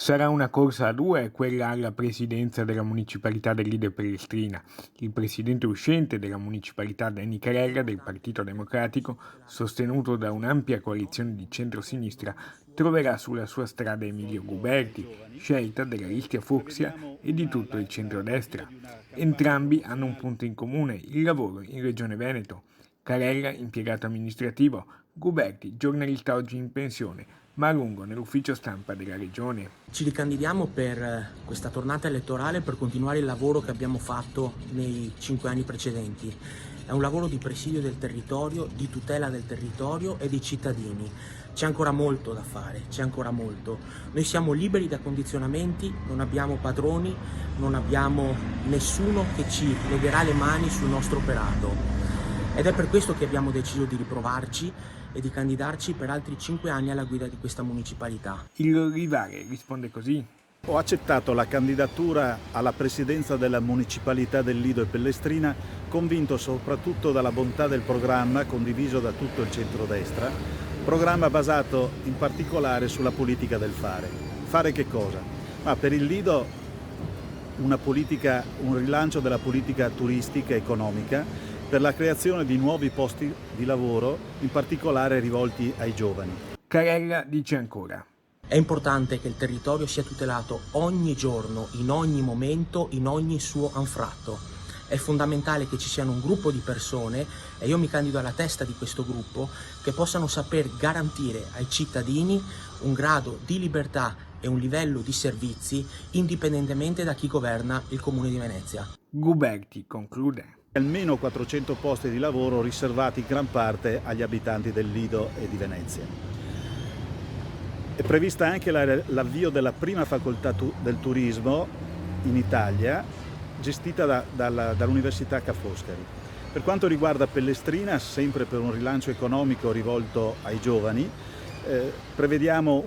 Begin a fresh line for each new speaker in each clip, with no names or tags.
Sarà una corsa a due quella alla presidenza della municipalità del Lido e Pellestrina. Il presidente uscente della municipalità Danny Carella del Partito Democratico, sostenuto da un'ampia coalizione di centrosinistra, troverà sulla sua strada Emilio Guberti, scelta della lista Fucsia e di tutto il centrodestra. Entrambi hanno un punto in comune, il lavoro in Regione Veneto. Carella, impiegato amministrativo, Guberti, giornalista oggi in pensione, ma a lungo nell'ufficio stampa della regione.
Ci ricandidiamo per questa tornata elettorale per continuare il lavoro che abbiamo fatto nei 5 anni precedenti. È un lavoro di presidio del territorio, di tutela del territorio e dei cittadini. C'è ancora molto da fare, c'è ancora molto. Noi siamo liberi da condizionamenti, non abbiamo padroni, non abbiamo nessuno che ci legherà le mani sul nostro operato. Ed è per questo che abbiamo deciso di riprovarci e di candidarci per altri 5 anni alla guida di questa municipalità.
Il rivale risponde così.
Ho accettato la candidatura alla presidenza della municipalità del Lido e Pellestrina, convinto soprattutto dalla bontà del programma condiviso da tutto il centrodestra, programma basato in particolare sulla politica del fare. Fare che cosa? Ma per il Lido un rilancio della politica turistica e economica, per la creazione di nuovi posti di lavoro, in particolare rivolti ai giovani.
Carella dice ancora.
È importante che il territorio sia tutelato ogni giorno, in ogni momento, in ogni suo anfratto. È fondamentale che ci siano un gruppo di persone, e io mi candido alla testa di questo gruppo, che possano saper garantire ai cittadini un grado di libertà e un livello di servizi indipendentemente da chi governa il Comune di Venezia.
Guberti conclude.
Almeno 400 posti di lavoro riservati in gran parte agli abitanti del Lido e di Venezia. È prevista anche l'avvio della prima facoltà del turismo in Italia, gestita dall'Università Ca' Foscari. Per quanto riguarda Pellestrina, sempre per un rilancio economico rivolto ai giovani, prevediamo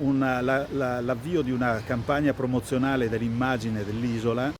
l'avvio di una campagna promozionale dell'immagine dell'isola